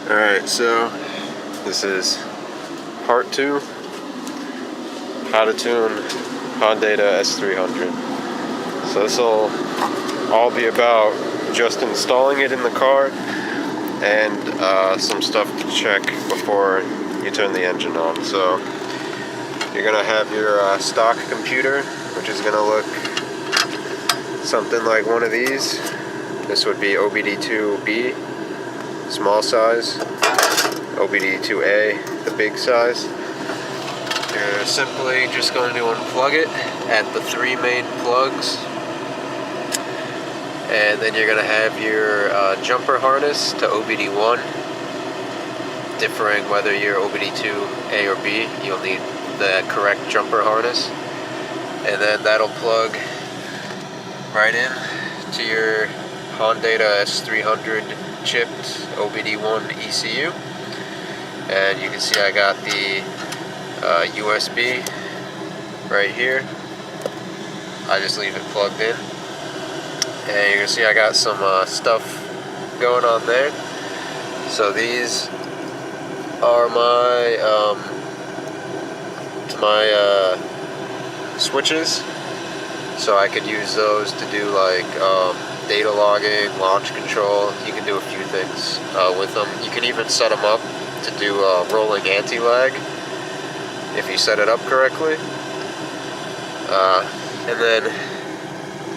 Alright, so this is part 2, how to tune Hondata S300. So this will all be about just installing it in the car and some stuff to check before you turn the engine on. So you're going to have your stock computer, which is going to look something like one of these. This would be OBD2B, small size, OBD2A, the big size. You're simply just going to unplug it at the 3 main plugs, and then you're going to have your jumper harness to OBD1. Differing whether you're OBD2A or B, you'll need the correct jumper harness, and then that'll plug right in to your Hondata S300 chipped OBD1 ECU. And you can see I got the USB right here. I just leave it plugged in, and you can see I got some stuff going on there. So these are my switches, so I could use those to do like data logging, launch control. You can do a few things with them. You can even set them up to do rolling anti-lag if you set it up correctly. And then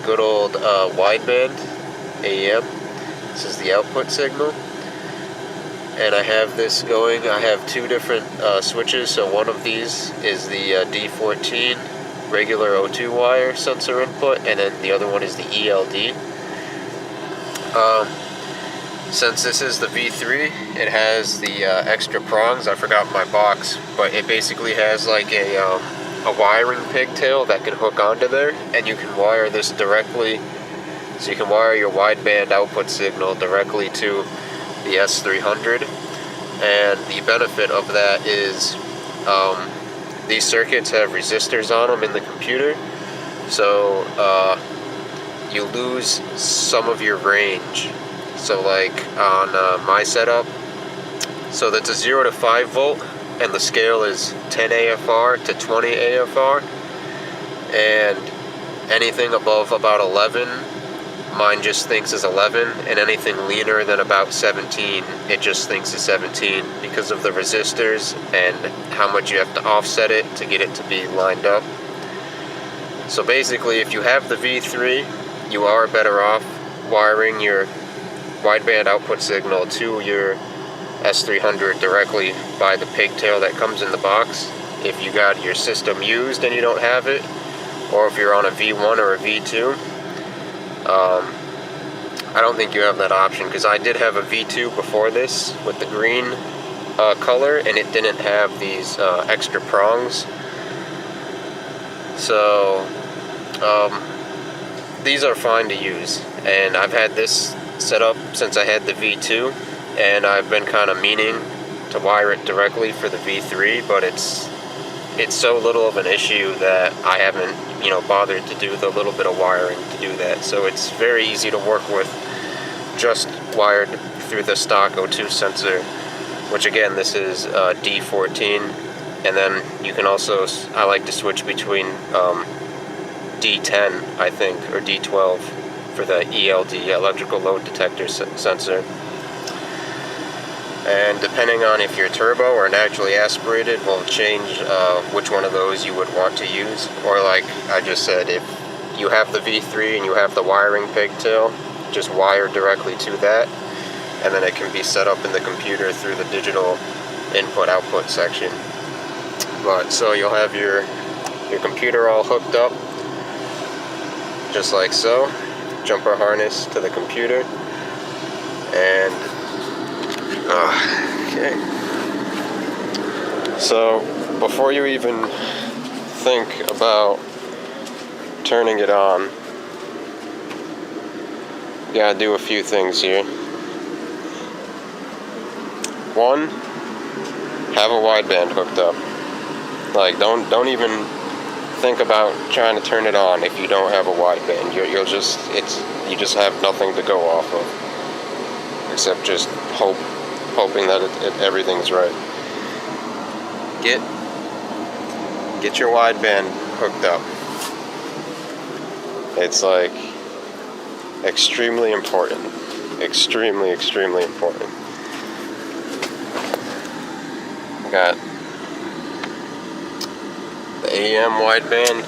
good old wideband AEM. This is the output signal, and I have this going. I have 2 different switches. So one of these is the D14 regular O2 wire sensor input, and then the other one is the ELD. Since this is the V3, it has the extra prongs. I forgot my box, but it basically has like a wiring pigtail that can hook onto there, and you can wire this directly. So you can wire your wideband output signal directly to the S300, and the benefit of that is these circuits have resistors on them in the computer, so you lose some of your range. So like on my setup, so that's a 0 to 5 volt, and the scale is 10 AFR to 20 AFR, and anything above about 11, mine just thinks is 11, and anything leaner than about 17, it just thinks is 17, because of the resistors and how much you have to offset it to get it to be lined up. So basically, if you have the V3, you are better off wiring your wideband output signal to your S300 directly by the pigtail that comes in the box. If you got your system used and you don't have it, or if you're on a V1 or a V2, I don't think you have that option, because I did have a V2 before this with the green color, and it didn't have these extra prongs. So these are fine to use, and I've had this set up since I had the V2, and I've been kind of meaning to wire it directly for the V3, but it's so little of an issue that I haven't bothered to do the little bit of wiring to do that. So it's very easy to work with, just wired through the stock O2 sensor, which again, this is D14, and then you can also, I like to switch between D10, I think, or D12 for the ELD, electrical load detector sensor. And depending on if you're turbo or naturally aspirated will change which one of those you would want to use. Or like I just said, if you have the V3 and you have the wiring pigtail, just wire directly to that, and then it can be set up in the computer through the digital input-output section. But so you'll have your computer all hooked up, just like so. Jumper harness to the computer, and okay. So before you even think about turning it on, you gotta do a few things here. One, have a wideband hooked up. Like don't even think about trying to turn it on if you don't have a wideband. You just have nothing to go off of except just hope hoping that everything's right. Get your wideband hooked up. It's like extremely important. Extremely important. Got the AM wideband.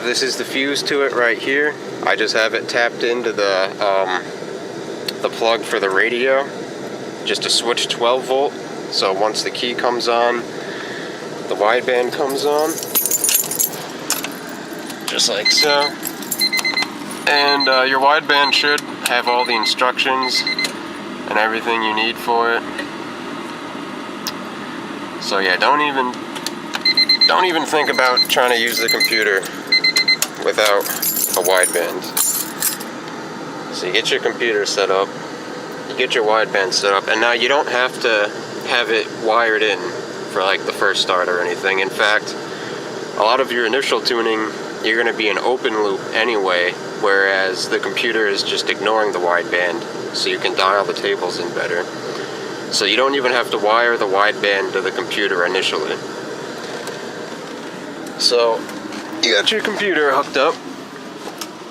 This is the fuse to it right here. I just have it tapped into the plug for the radio, just to switch 12 volt. So once the key comes on, the wideband comes on, just like so. And your wideband should have all the instructions and everything you need for it. So yeah, don't even think about trying to use the computer without a wideband. So you get your computer set up, you get your wideband set up, and now you don't have to have it wired in for like the first start or anything. In fact, a lot of your initial tuning, you're going to be in open loop anyway, whereas the computer is just ignoring the wideband, so you can dial the tables in better. So you don't even have to wire the wideband to the computer initially. So you got your computer hooked up,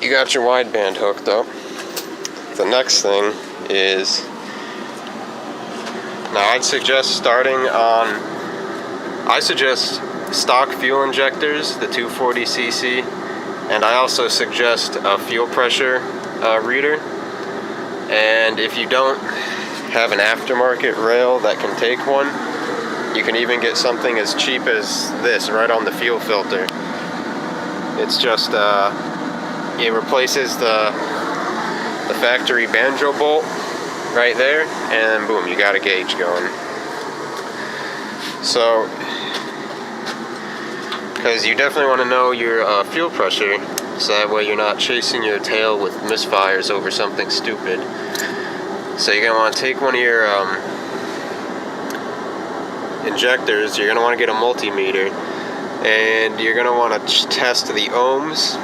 you got your wideband hooked up. The next thing is, now I'd suggest stock fuel injectors, the 240cc, and I also suggest a fuel pressure reader. And if you don't have an aftermarket rail that can take one, you can even get something as cheap as this right on the fuel filter. It's just it replaces the factory banjo bolt right there, and boom, you got a gauge going. So, because you definitely want to know your fuel pressure, so that way you're not chasing your tail with misfires over something stupid. So you're going to want to take one of your injectors, you're going to want to get a multimeter, and you're going to want to test the ohms,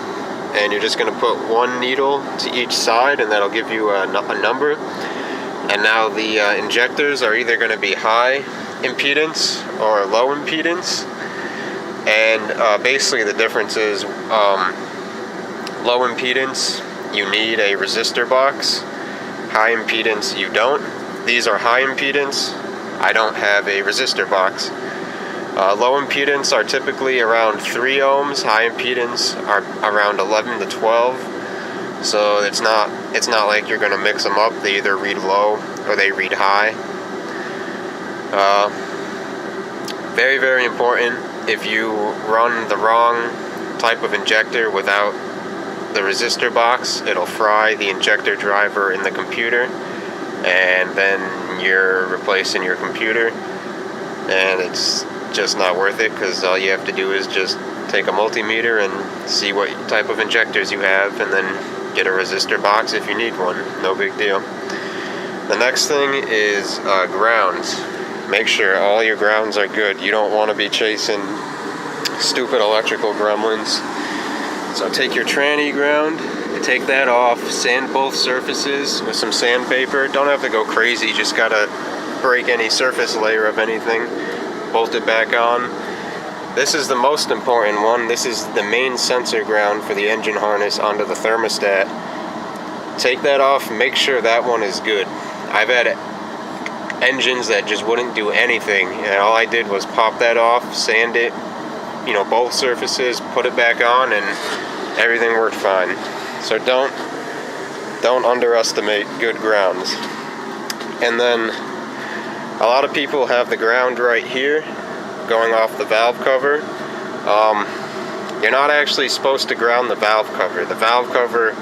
and you're just going to put one needle to each side, and that'll give you a number. And now the injectors are either going to be high impedance or low impedance, and basically the difference is low impedance, you need a resistor box. High impedance, you don't. These are high impedance. I don't have a resistor box. Low impedance are typically around 3 ohms. High impedance are around 11 to 12. So it's not like you're going to mix them up. They either read low or they read high. Very, very important. If you run the wrong type of injector without the resistor box, it'll fry the injector driver in the computer, and then you're replacing your computer, and it's just not worth it, because all you have to do is just take a multimeter and see what type of injectors you have, and then get a resistor box if you need one. No big deal. The next thing is grounds. Make sure all your grounds are good. You don't want to be chasing stupid electrical gremlins. So take your tranny ground, take that off, sand both surfaces with some sandpaper. Don't have to go crazy, just gotta break any surface layer of anything, bolt it back on. This is the most important one. This is the main sensor ground for the engine harness onto the thermostat. Take that off, make sure that one is good. I've had engines that just wouldn't do anything, and all I did was pop that off, sand it, both surfaces, put it back on, and everything worked fine. So don't underestimate good grounds. And then a lot of people have the ground right here going off the valve cover. You're not actually supposed to ground the valve cover. The valve cover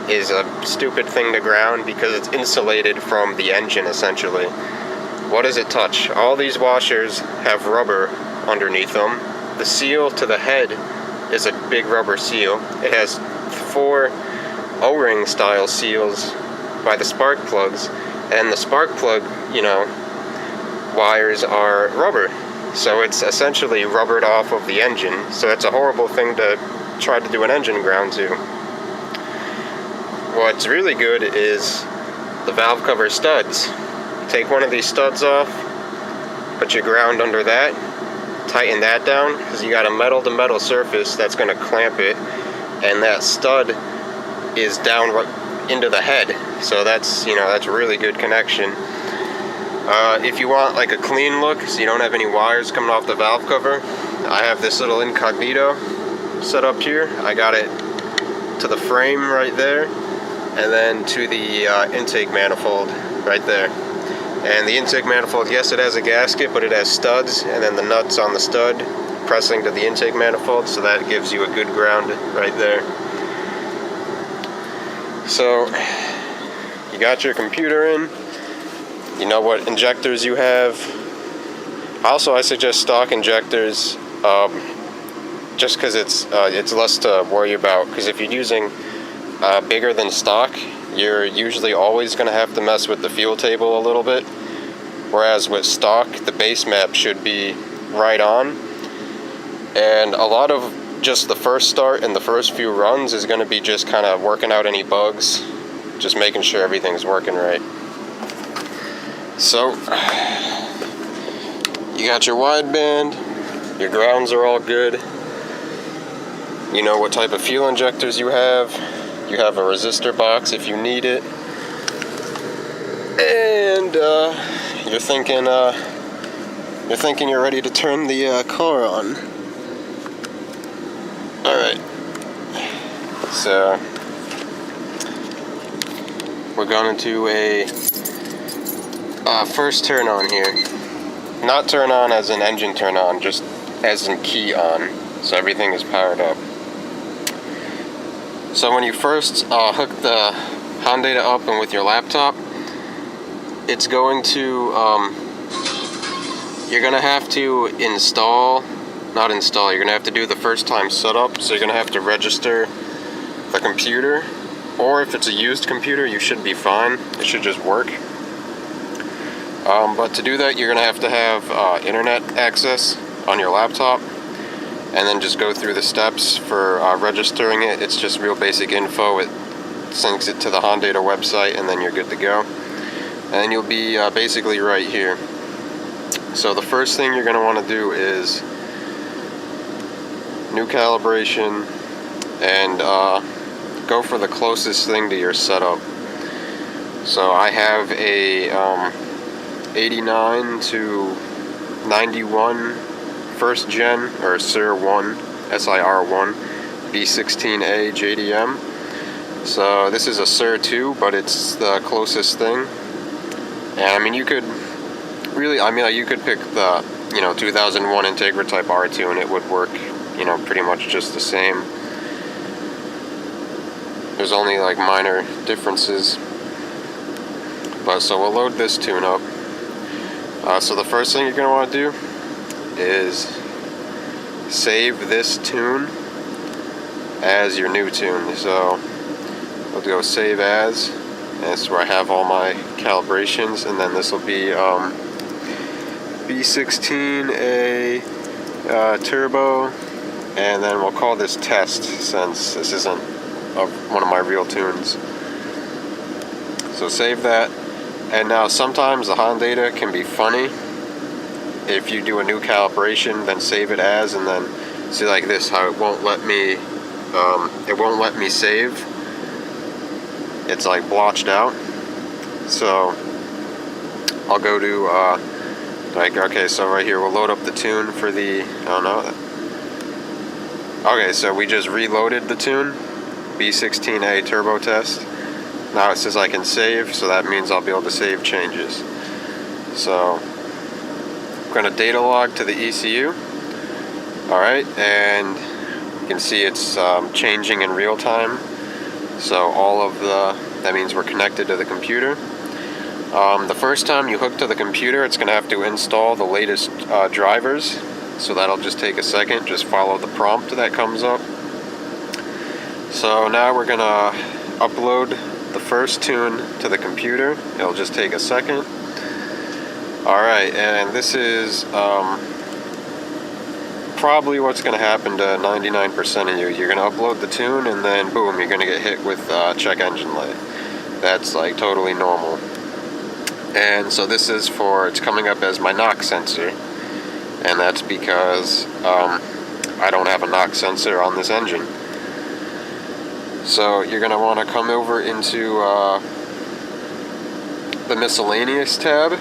is a stupid thing to ground because it's insulated from the engine, essentially. What does it touch? All these washers have rubber underneath them. The seal to the head is a big rubber seal. It has 4 O-ring style seals by the spark plugs, and the spark plug, wires are rubber. So it's essentially rubbered off of the engine. So it's a horrible thing to try to do an engine ground to. What's really good is the valve cover studs. take one of these studs off, put your ground under that, tighten that down, because you got a metal to metal surface that's going to clamp it, and that stud is down into the head, so that's, you know, that's a really good connection. If you want like a clean look, so you don't have any wires coming off the valve cover, I have this little incognito set up here. I got it to the frame right there, and then to the intake manifold right there. And the intake manifold, yes, it has a gasket, but it has studs, and then the nuts on the stud pressing to the intake manifold, so that gives you a good ground right there. So you got your computer in, you know what injectors you have. Also, I suggest stock injectors, just because it's less to worry about, because if you're using bigger than stock, you're usually always going to have to mess with the fuel table a little bit, whereas with stock, the base map should be right on, and a lot of just the first start and the first few runs is going to be just kind of working out any bugs, just making sure everything's working right. So you got your wideband, your grounds are all good, you know what type of fuel injectors you have a resistor box if you need it, and you're thinking you're ready to turn the car on. Alright, so we're going to do a first turn on here. Not turn on as an engine turn on, just as in key on, so everything is powered up. So when you first hook the Hondata up and with your laptop, it's going to, you're going to have to you're going to have to do the first time setup, so you're going to have to register the computer, or if it's a used computer, you should be fine, it should just work. But to do that, you're going to have internet access on your laptop, and then just go through the steps for registering it. It's just real basic info. It syncs it to the Hondata website, and then you're good to go. And you'll be basically right here. So the first thing you're going to want to do is new calibration, and go for the closest thing to your setup. So I have a 89 to 91 first gen, or SIR1 B16A JDM. So this is a SIR2, but it's the closest thing. And I mean, you could really, you could pick the 2001 Integra Type R2 and it would work, pretty much just the same. There's only like minor differences. But so we'll load this tune up. So the first thing you're going to want to do is save this tune as your new tune. So we'll go save as, and this is where I have all my calibrations, and then this will be B16A turbo, and then we'll call this test since this isn't one of my real tunes. So save that. And now sometimes the Hondata can be funny. If you do a new calibration, then save it as, and then see like this, how it won't let me save. It's like blotched out. So I'll go to okay, so right here we'll load up the tune for the, okay, so we just reloaded the tune, B16A turbo test. Now it says I can save, so that means I'll be able to save changes. So I'm going to data log to the ECU. Alright, and you can see it's changing in real time. So that means we're connected to the computer. The first time you hook to the computer, it's going to have to install the latest drivers. So that'll just take a second. Just follow the prompt that comes up. So now we're going to upload the first tune to the computer. It'll just take a second. Alright, and this is probably what's going to happen to 99% of you. You're going to upload the tune, and then boom, you're going to get hit with check engine light. That's like totally normal. And so this is it's coming up as my knock sensor, and that's because I don't have a knock sensor on this engine. So you're going to want to come over into the miscellaneous tab.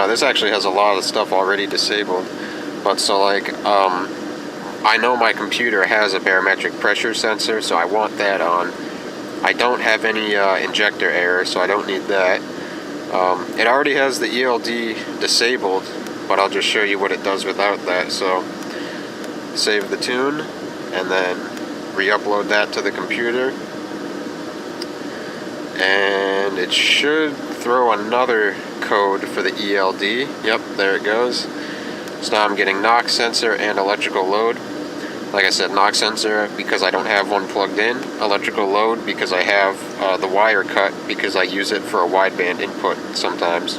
This actually has a lot of stuff already disabled, but so like I know my computer has a barometric pressure sensor, so I want that on. I don't have any injector error, so I don't need that. It already has the ELD disabled, but I'll just show you what it does without that. So save the tune and then re-upload that to the computer, and it should throw another code for the ELD. Yep, there it goes. So now I'm getting knock sensor and electrical load. Like I said, knock sensor because I don't have one plugged in, electrical load because I have the wire cut because I use it for a wideband input sometimes.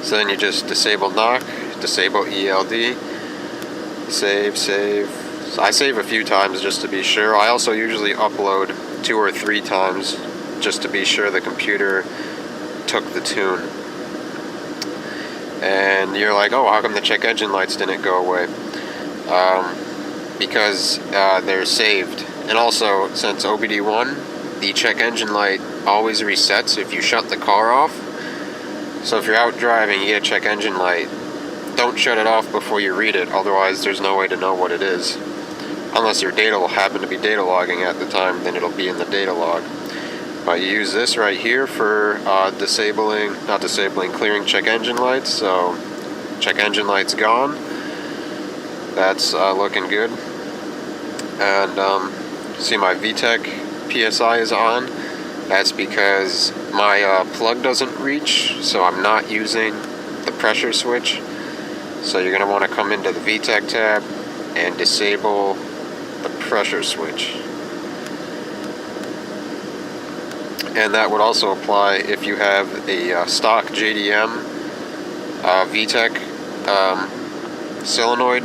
So then you just disable knock, disable ELD, save. I save a few times just to be sure. I also usually upload 2 or 3 times just to be sure the computer took the tune. And you're like, oh, how come the check engine lights didn't go away? Because they're saved. And also, since OBD1, the check engine light always resets if you shut the car off. So if you're out driving, you get a check engine light, don't shut it off before you read it, otherwise there's no way to know what it is. Unless your data will happen to be data logging at the time, then it'll be in the data log. But you use this right here for clearing check engine lights. So check engine light's gone. That's looking good. And see, my VTEC PSI is on. That's because my plug doesn't reach, so I'm not using the pressure switch. So you're going to want to come into the VTEC tab and disable the pressure switch. And that would also apply if you have a stock JDM VTEC solenoid,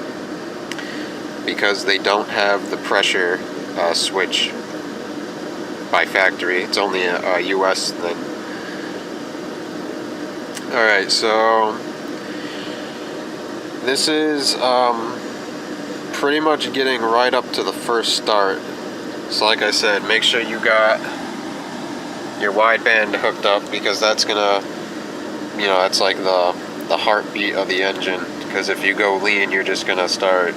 because they don't have the pressure switch by factory. It's only a US thing. Alright, so this is pretty much getting right up to the first start. So like I said, make sure you got your wideband hooked up, because that's gonna, that's like the heartbeat of the engine. Because if you go lean, you're just gonna start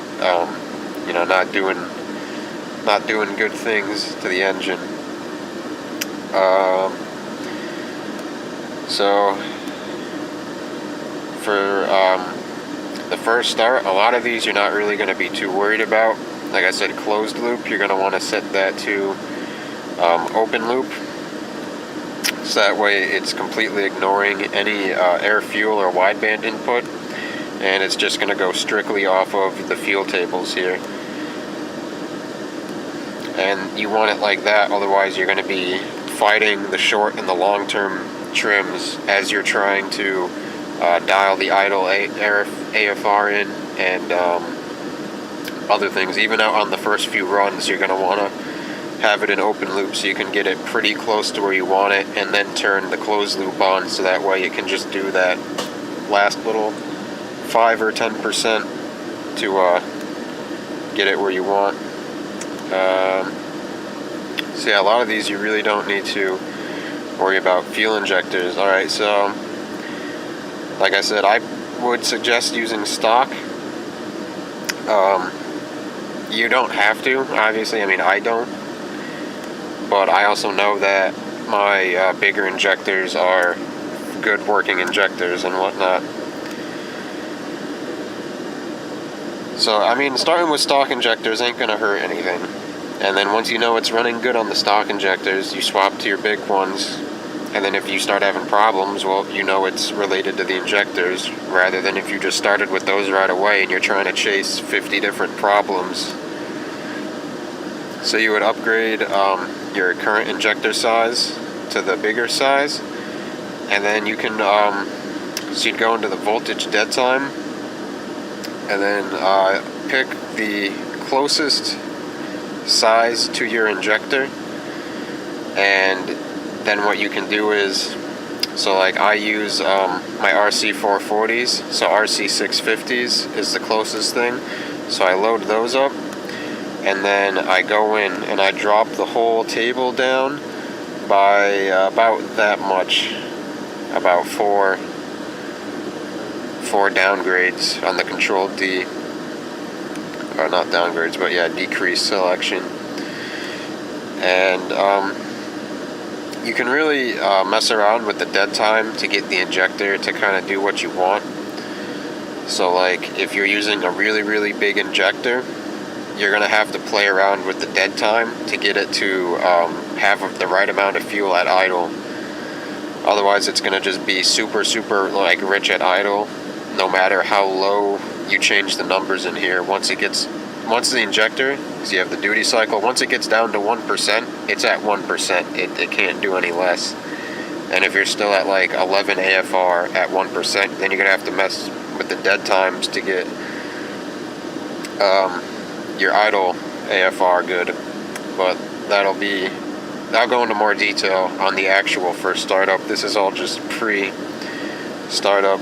not doing good things to the engine. So for the first start, a lot of these you're not really going to be too worried about. Like I said, closed loop, you're going to want to set that to open loop, so that way it's completely ignoring any air, fuel, or wideband input, and it's just going to go strictly off of the fuel tables here. And you want it like that, otherwise you're going to be fighting the short and the long-term trims as you're trying to dial the idle AFR in and other things. Even out on the first few runs, you're going to want to have it in open loop so you can get it pretty close to where you want it, and then turn the closed loop on, so that way it can just do that last little 5 or 10% to get it where you want. So yeah, a lot of these you really don't need to worry about fuel injectors. Alright, so like I said, I would suggest using stock. You don't have to, obviously. I mean, I don't. But I also know that my bigger injectors are good working injectors and whatnot. So, I mean, starting with stock injectors ain't gonna hurt anything. And then once you know it's running good on the stock injectors, you swap to your big ones. And then if you start having problems, well, you know it's related to the injectors, rather than if you just started with those right away and you're trying to chase 50 different problems. So you would upgrade your current injector size to the bigger size, and then you can, so you'd go into the voltage dead time, and then pick the closest size to your injector, and then what you can do is So like I use my RC 440s, so RC 650s is the closest thing. So I load those up, and then I go in and I drop the whole table down by about that much, about four downgrades on the Control D, or not downgrades, but yeah, decrease selection. And you can really mess around with the dead time to get the injector to kind of do what you want. So like if you're using a really big injector, you're going to have to play around with the dead time to get it to have the right amount of fuel at idle. Otherwise it's going to just be super like rich at idle, no matter how low you change the numbers in here. Once the injector, because you have the duty cycle, once it gets down to 1%, it's at 1%. It can't do any less. And if you're still at like 11 AFR at 1%, then you're going to have to mess with the dead times to get your idle AFR good. But I'll go into more detail on the actual first startup. This is all just pre-startup.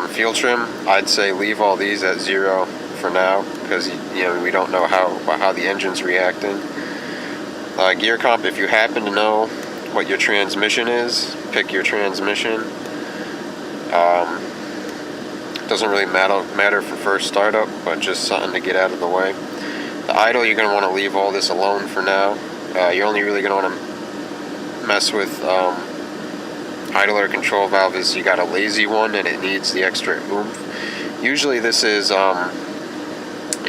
Fuel trim, I'd say leave all these at 0 for now, because we don't know how the engine's reacting. Gear comp, if you happen to know what your transmission is, pick your transmission. Doesn't really matter for first startup, but just something to get out of the way. The idle, you're going to want to leave all this alone for now. You're only really going to want to mess with idler control valve is you got a lazy one and it needs the extra oomph. Usually this is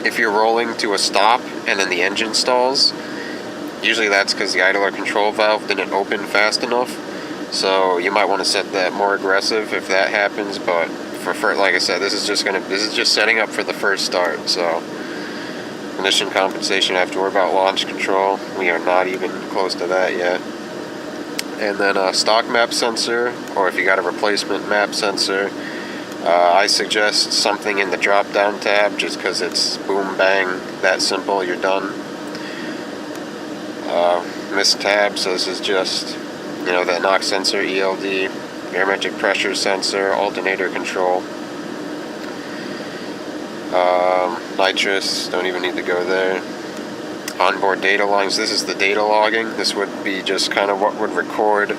if you're rolling to a stop and then the engine stalls, usually that's because the idler control valve didn't open fast enough. So you might want to set that more aggressive if that happens. But for like I said, this is just setting up for the first start. So ignition compensation, I have to worry about launch control. We are not even close to that yet. And then a stock map sensor, or if you got a replacement map sensor, I suggest something in the drop down tab, just because it's boom bang, that simple, you're done. Missed tab, so this is just that knock sensor, ELD, barometric pressure sensor, alternator control, nitrous, don't even need to go there. Onboard data logs, this is the data logging. This would be just kind of what would record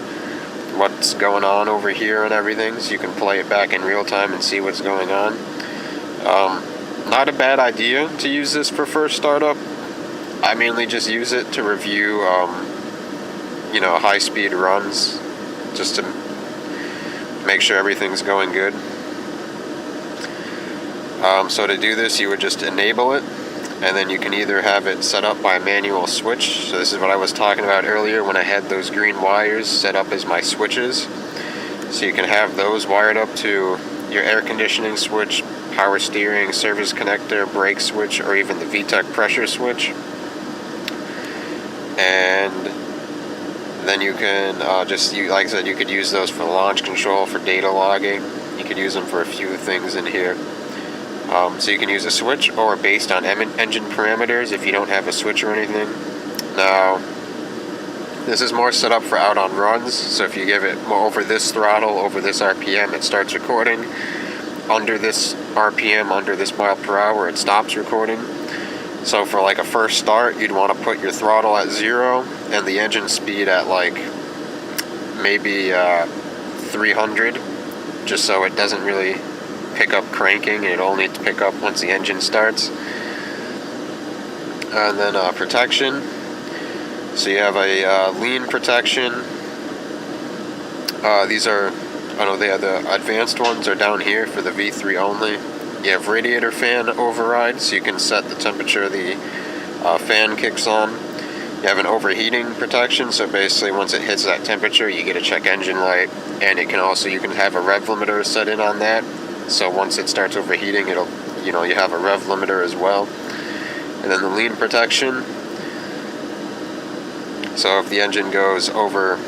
what's going on over here and everything, so you can play it back in real time and see what's going on. Not a bad idea to use this for first startup. I mainly just use it to review high-speed runs, just to make sure everything's going good. So to do this, you would just enable it, and then you can either have it set up by manual switch. So this is what I was talking about earlier when I had those green wires set up as my switches. So you can have those wired up to your air conditioning switch, power steering, service connector, brake switch, or even the VTEC pressure switch. And then you can like I said, you could use those for launch control, for data logging. You could use them for a few things in here. So you can use a switch, or based on engine parameters if you don't have a switch or anything. Now, this is more set up for out on runs, so if you give it over this throttle, over this RPM, it starts recording. Under this RPM, under this mile per hour, it stops recording. So for like a first start, you'd want to put your throttle at 0 and the engine speed at like maybe 300, just so it doesn't really pick up cranking, and it'll only pick up once the engine starts. And then protection. So you have a lean protection. These are, the advanced ones are down here for the V3 only. You have radiator fan override, so you can set the temperature the fan kicks on. You have an overheating protection, so basically once it hits that temperature, you get a check engine light, and you can have a rev limiter set in on that. So once it starts overheating, you have a rev limiter as well. And then the lean protection. So if the engine goes over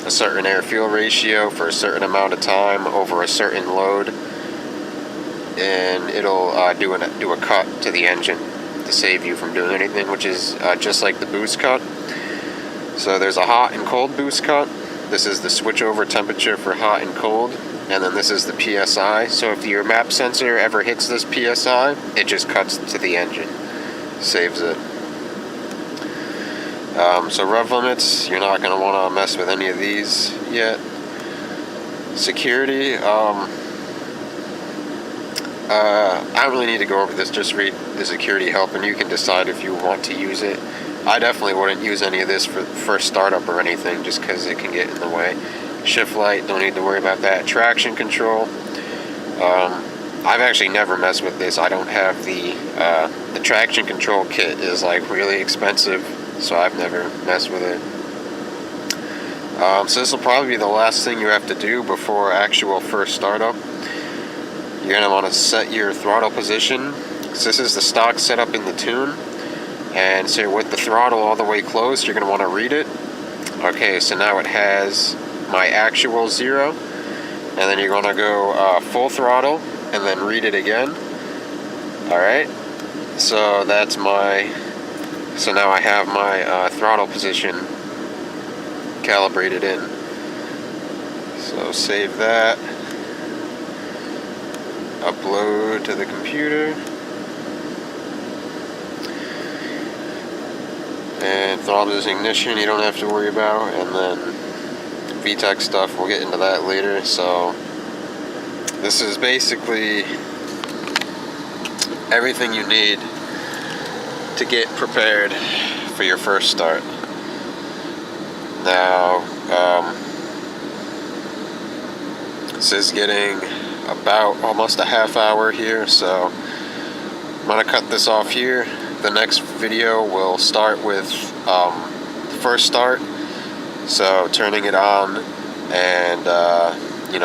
a certain air-fuel ratio for a certain amount of time, over a certain load, and it'll do a cut to the engine to save you from doing anything, which is just like the boost cut. So there's a hot and cold boost cut. This is the switchover temperature for hot and cold, and then this is the PSI. So if your map sensor ever hits this PSI, it just cuts to the engine, saves it. So rev limits, you're not going to want to mess with any of these yet. Security, I don't really need to go over this, just read the security help and you can decide if you want to use it. I definitely wouldn't use any of this for first startup or anything, just because it can get in the way. Shift light, don't need to worry about that. Traction control, I've actually never messed with this. I don't have the traction control kit is like really expensive, so I've never messed with it. So this will probably be the last thing you have to do before actual first startup. You're going to want to set your throttle position. So this is the stock setup in the tune. And so with the throttle all the way closed, you're going to want to read it. Okay, so now it has my actual 0. And then you're going to go full throttle and then read it again. Alright, so that's so now I have my throttle position calibrated in. So save that. Upload to the computer. And throttle is ignition, you don't have to worry about. And then VTEC stuff, we'll get into that later. So this is basically everything you need to get prepared for your first start. Now, this is getting about almost a half hour here, so I'm gonna cut this off here. The next video will start with first start, so turning it on and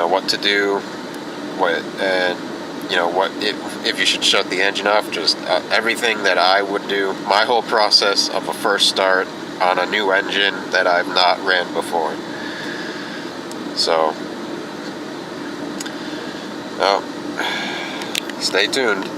what to do, if you should shut the engine off, just everything that I would do, my whole process of a first start on a new engine that I've not ran before. So stay tuned.